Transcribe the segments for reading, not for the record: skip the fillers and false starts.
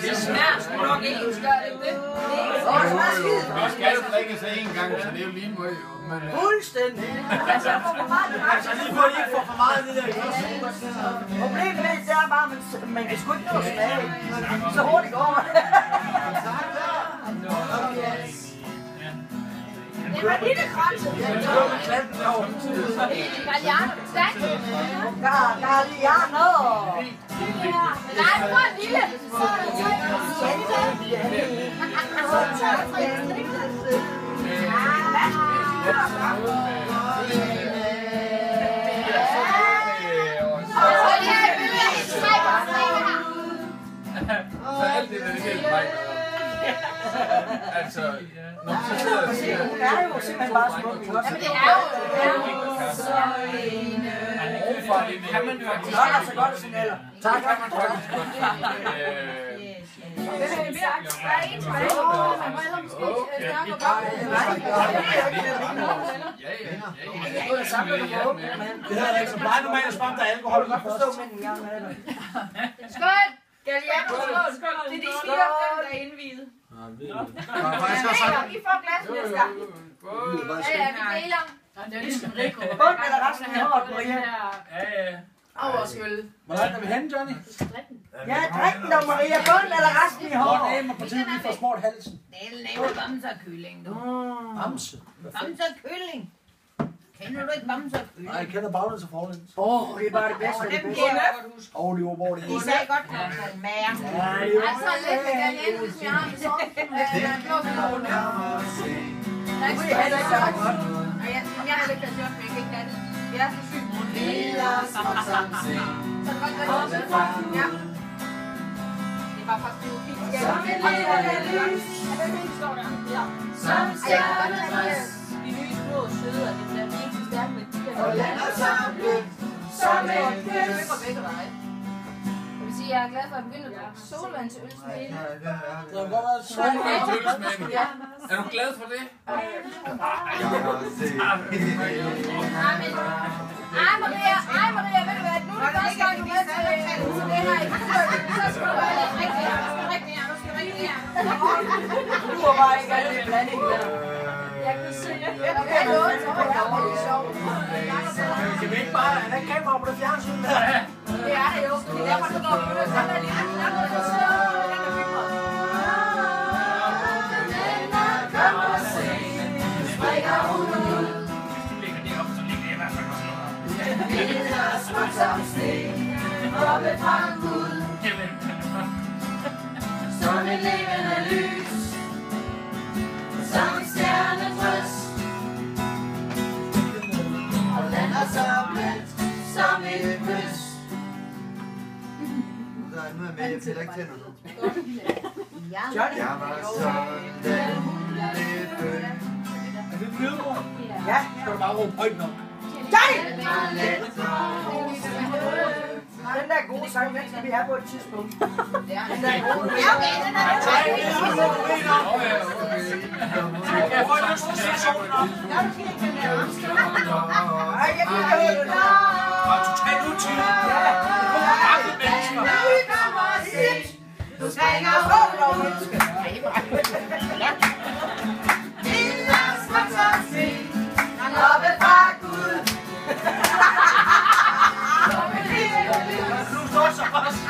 Det smager nok ikke, gør det ikke det? Det skal jo drikkes en gang, så det er jo lige måde. Fuldstændig. Altså lige for, at I ikke får for meget af det der. Problemet er bare, at man kan sgu ikke nå at smage. Så hurtigt går det. Det var lille kranse. Galliano, tak. Galliano. Nej, det var lille. Så alt det der helt mig. Altså, når man så sidder og siger... Hun er jo simpelthen bare smuk. Jamen det er jo så kan man faktisk... Nå, så godt sin alder. Tak, kan man faktisk godt. der er en tilbage. Man må hellere måske snakke om Det hedder ikke så meget normalt at spørge, om der er alkohol. Du kan godt forstå, men en gang med det. Skål! Galliano, skål! Det er de 4 der er indviet. I får glas næste gang. Ja, vi deler. Det er ligesom Rico. Bund eller resten af hårdt, Maria? Overskyld. Hvordan er vi henne, Johnny? Ja, drik den dog, Maria. Bund eller resten i hårdt? Hvor er det, på tiden lige får smurt halsen? Det er bamserkylling, du. Bamse? Bamserkylling. Kender du ikke bamserkylling? Nej, jeg kender baglæns og forlæns. Det er bare det bedste. Dem kender. Det var hvor det De sagde godt, at man mager. Altså lidt med galliano, hvis vi har en sovs. Jeg har ikke gjort, men jeg kan ikke have det. Jeg er så syg. Så det var godt, ja. Det var faktisk fint. Som stjernes. De nye små søde, og det bliver ikke så stærkt med de her. Og lander samlet som en kys. Jeg vil sige, jeg er glad for at begynde at drikke solvand til ølsmælen. Er du glad for det? Ej Maria, ved du hvad, nu er det første gang, du er med til det her i så skal du være lidt rigtig her, nu skal du rigtig her. Du var bare ikke alt det blanding der. Jeg kunne se, det er noget, så var jeg rigtig sjov. Kan vi ikke bare have kamera på det fjernsyn der? Det er det jo, det er derfor, du går på det, så er det lige der noget, der sidder og den der filmer. Kom og se, springer hun ud. Billeder smukt som sten, oppe fra en Gud. Som et levende lys, som en stjernedrys. Og lander samlet som et kys. Nu er jeg med, jeg piller ikke tænder nu. Johnny? Jeg var sådan, da hun blev født. Er det en lydord? Ja. Skal du bare råbe højt nok? Johnny! Den der gode sang, den skal vi have på et tidspunkt. Den der gode. Ja, okay, den er det. Jeg får lyst til at se solen op. Nej, jeg kan ikke høre det. Og totalt utid. Mange mennesker. Du springer Hold dog, menneske. Billeder smukt som sten, oppe fra Gud. Nu står så også.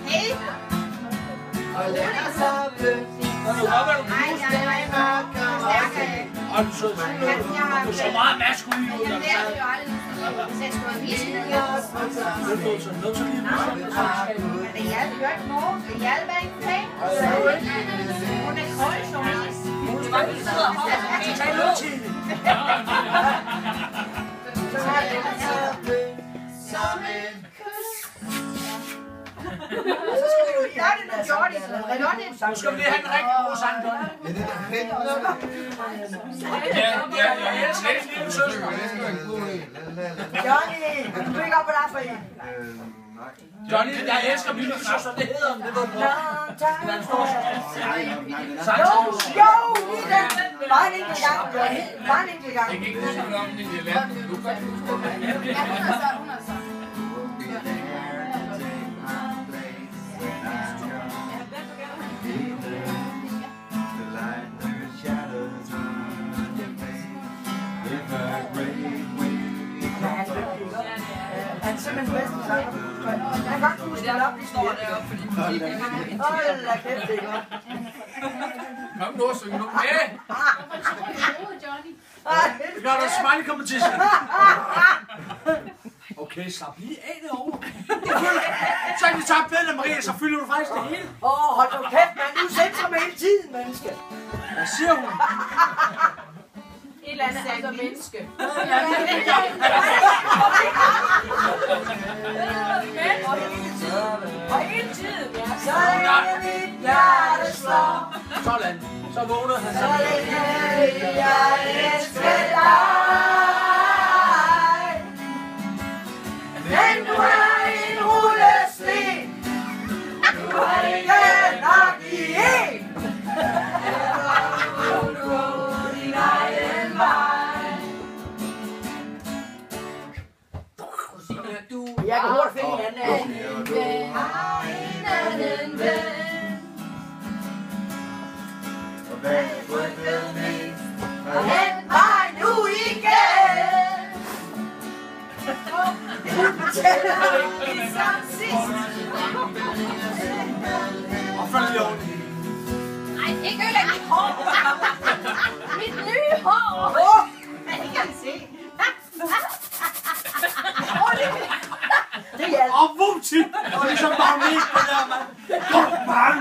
Hey! Og lander samlet Og du så meget maskulin ud. Jamen, det er det jo aldrig. Hvis jeg skulle have vist det, det hjalp jo ikke nogen. Det hjalp ikke pænt. Hun er koldzonis. Det var ikke sidder og holder. Tag nu til det. som en kys. Så skal vi jo lige have den der Jordi. Nu skal vi lige have en rigtig god sang, Johnny. Ja, det er fedt. Jeg elsker en lille søster. Johnny, du er ikke op på dig for en. Johnny, jeg elsker Mildesøster, det hedder den, det ved du. Jo, lige den. Bare en enkelt gang, Johnny. Bare en enkelt gang. Jeg kan ikke huske, om den er land. Du kan godt huske det. Ja, hun er så. Han er simpelthen bedste sanger. Han kan ikke huske det op, vi står deroppe, fordi musikken er. Hold da kæft, det er godt. Kom nu og syng nu med. Det gør der smiley competition. Okay, slap lige af derovre. Så kan vi tage billeder, Maria, så fylder du faktisk det hele. Hold nu kæft, man. Du centrer med hele tiden, menneske. Hvad siger hun? Et eller andet altså menneske. Og hele tiden, ja. Så længe mit hjerte slår. Sådan. Så vågnede han. Så længe jeg elsker dig. Men du er en rullesten. Du har ikke nok i en. Jeg kan hurtigt finde en anden. Og hvad frygtede mest? Og hent mig nu igen. Ligesom sidst. Og følg lige over. Ej, ikke ødelæg mit hår. Mit nye hår. Men det kan I se. Det er Og vupti! Og ligesom magnet på der, mand. Bang!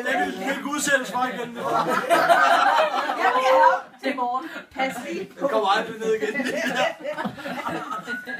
Det vil ikke udsættes for igen. Jeg bliver heroppe til morgen. Pas lige på. Den kommer aldrig ned igen.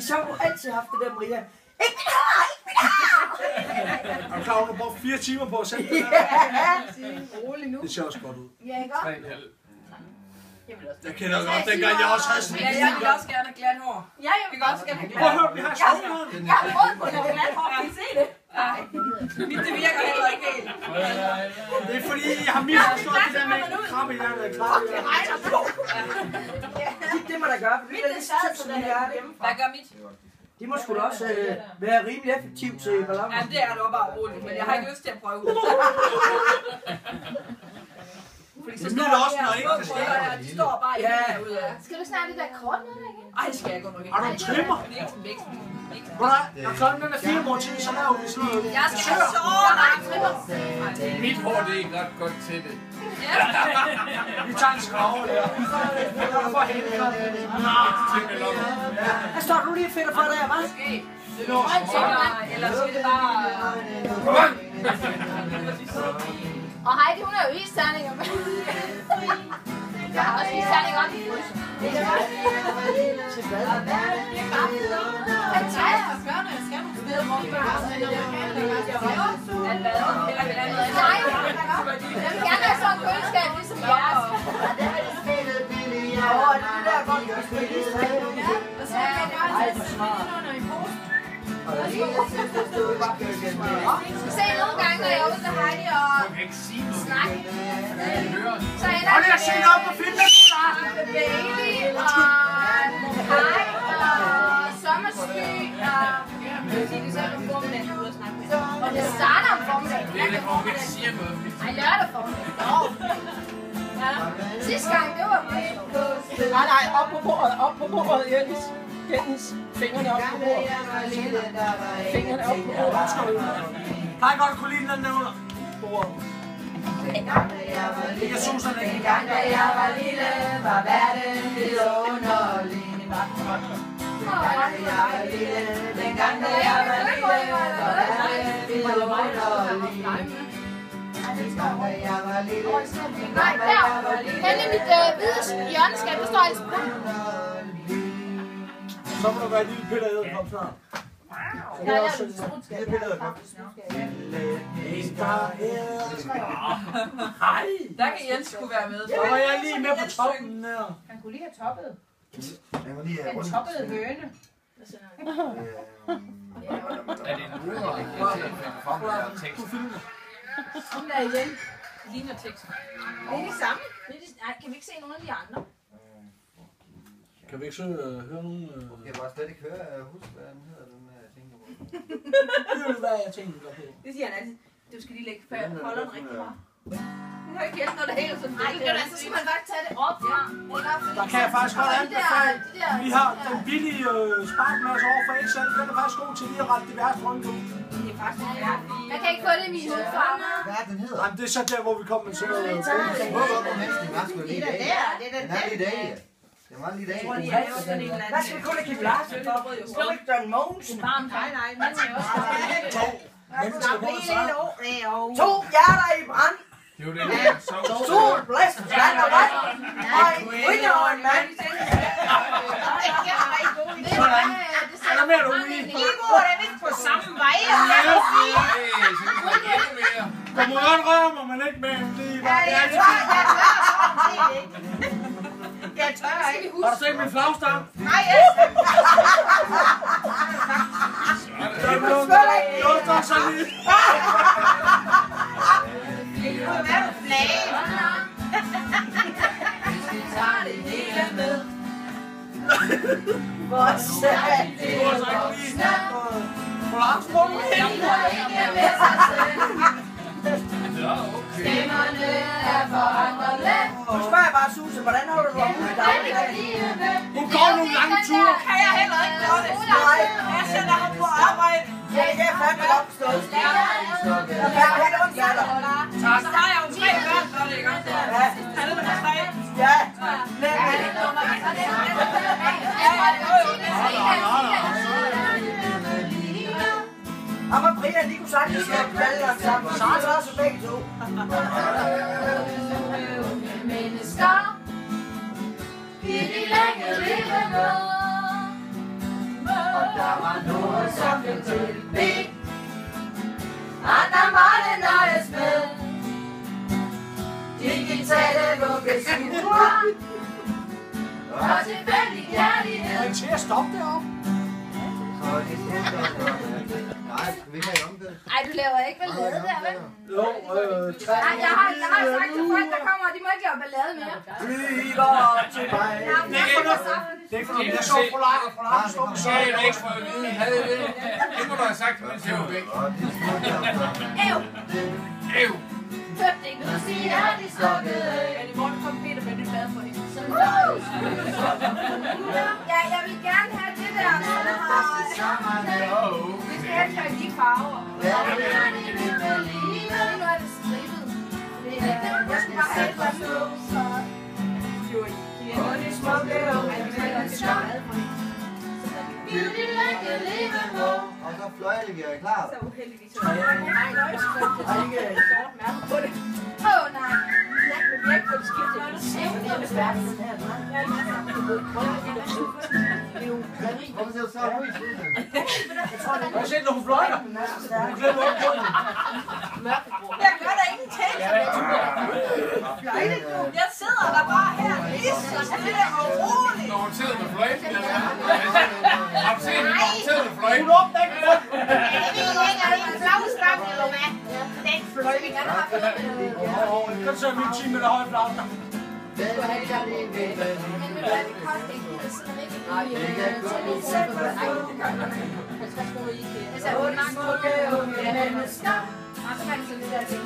Så har du altid haft det der, Maria. Ikke mit hår! Ikke mit hår! Er du klar, hun har brugt 4 timer på at sætte det der? Rolig nu. Det ser også godt ud. Ja, ikke også? Jeg kender godt, dengang jeg også havde sådan Ja, jeg vil også gerne have glat hår. Ja, jeg vil også gerne have Prøv at glat. høre, vi har skålet. Jeg har prøvet på at have glat hår. Kan I se det? Nej. Det virker heller ikke helt. Det er fordi, jeg har misforstået det der med krabbe i hjertet. Ej, der blod. Det må der gøre, for det er lidt tid, som det er hjemme. Hvad gør mit? De må sgu da også være rimelig effektivt til ballon. Ja, det er du bare roligt, men jeg har ikke lyst til at prøve. Fordi så Nu er det også noget ikke, det sker. de står bare i Ja. derude. Skal du snart det der kort med dig igen? Ej, det skal jeg godt nok ikke. Har du en trimmer? Det er ikke sådan væksten. Når klokken den er 4 morgen tid, så laver vi sådan noget. Jeg skal have sove. Mit hår, det er ikke ret godt til det. Vi tager en skrave der. For helvede. Hvad står du lige og fedter for der, hva'? Eller skal det bare... Og Heidi, hun har jo isterninger med. Jeg har også isterninger op i frysen. Det er godt. Til hvad? Fantastisk. Nej, jeg vil gerne have sådan en køleskab ligesom jeres. Åh, det der godt, jeg skal lige tage. Ej, hvor smart. Se, nogle gange, når jeg er ude til Heidi og snakke, så ender Hold jeg set op på filmen. med Bailey og Mokai og Sommersky og... Det er så om formiddagen, ude at snakke med. Og det starter om formiddagen. Det er det, hvor vi ikke siger noget. Ej, lørdag formiddagen. Ja. Sidste gang, det var Nej, op på bordet, Jens. Jens, fingrene op på bordet. Fingrene op på bordet. Har I godt kunne lide den der under bordet? Det kan suge sådan en gang. Da jeg var lille, var verden vidunderlig. Dengang da jeg var lille, var verden vidunderlig. Nej, der. Henne i mit hvide hjørneskab, der står altså på. Så må der være et lille pille af kom snart. Jeg har lavet en Det er billedet godt. Der kan Jens kunne være med. Så var jeg lige med på toppen der. Han kunne lige have toppet. Jeg må lige have Den rundt. toppede høne. Er det en ude, og ikke til at finde frem med der tekst? Sådan der igen. Ligner teksten. Det er det samme. Nej, kan vi ikke se nogen af de andre? Kan vi ikke så høre nogen... Jeg kan bare slet ikke høre, husk hvad den hedder, den jeg tænker på. Ved du, hvad jeg tænker på? Det siger han altid. Du skal lige lægge holderen rigtig meget. Det kan ikke hjælpe, når det er helt sådan. Nej, så skal man bare tage det op fra. Der kan jeg faktisk godt anbefale. Vi har den billige sparkmasse over for Excel. Den er faktisk god til lige at rette diverse rundt ud. Det er faktisk Man kan ikke få det i mine udfarmer. Hvad er den hedder? Jamen, det er så der, hvor vi kommer med sådan noget. Hvorfor på mens den var sgu lige Det er dag? der, Den er lige dag. Den var lige dag. Jeg tror lige, at sådan en eller anden... Hvad skal vi kun ikke Larsen for? Skal vi ikke John Mogensen? Nej, man skal også... Mennesker på det samme. 2 hjerter i brand. Det er jo det der. Sol, blæst, vand og vand. Og en ryger og en mand. Sådan. Er der mere, du vil? I bor da vist på samme vej. Der må godt røre mig, men ikke med en lige. Jeg tør ikke. Har du set min flagstang? Nej, Den lugter så lige. det kunne være flage. Hvor sat det var Stemmerne er foranderlige. Nu spørger jeg bare Susse, hvordan har du det ude i dagligdagen? Hun går nogle lange ture. Kan jeg heller ikke gøre det? Nej, jeg sætter ham på arbejde. Ja, det er fandme opstået. Jeg kan helt ondt af dig. Så har jeg jo 3 børn, så er det ikke også? Han er nummer 3. Ja, nemlig. Ham og Brian, de kunne sagtens slå kvalder sammen. Så er det også begge to. Mennesker, giv de længe leve med. Og der var noget, som blev tilbedt, at der måtte nøjes med. Digitale vuggestuer og tilfældig kærlighed. Er det til at stoppe deroppe? Nej, vi kan ikke om det. Ej, du laver ikke ballade der, vel? Jo, Nej, jeg har sagt til folk, der kommer, de må ikke lave ballade mere. Flyver til mig. Det er ikke fordi, det er så polar. Polar står på Så er det ikke for at vide. Havde det? Det må du have sagt, mens jeg var væk. Ew! Ew! Hørte ikke noget sige, at de slukkede. Men i morgen kom Peter med nyt bad for hende. Ja, jeg vil gerne have det der, så der har... Det skal helst have de farver. Nu er det stribet. Jeg skal bare have et par små, så... Og de smukke unge mennesker. Beauty like a living room. Og så fløjte vi, er I klar? Så uheldigvis. Nej, Jeg har ikke fået skiftet. Hvorfor ser du så ud i skolen? Har du set nogle fløjter? Du glemmer op på den. Jeg gør da ingenting. Jeg sidder der bare her, lige så stille og roligt. Når hun sidder med fløjten, eller hvad? Har du set, når hun sidder med fløjten? Hun åbner ikke rundt. Er det en flagstang, eller hvad? Den fløjte. Kan du så min 10 meter høje flagstang? men hvad det koster ikke, det er sådan rigtig altså, hvor mange unge mennesker, og så kan det sådan det der ting,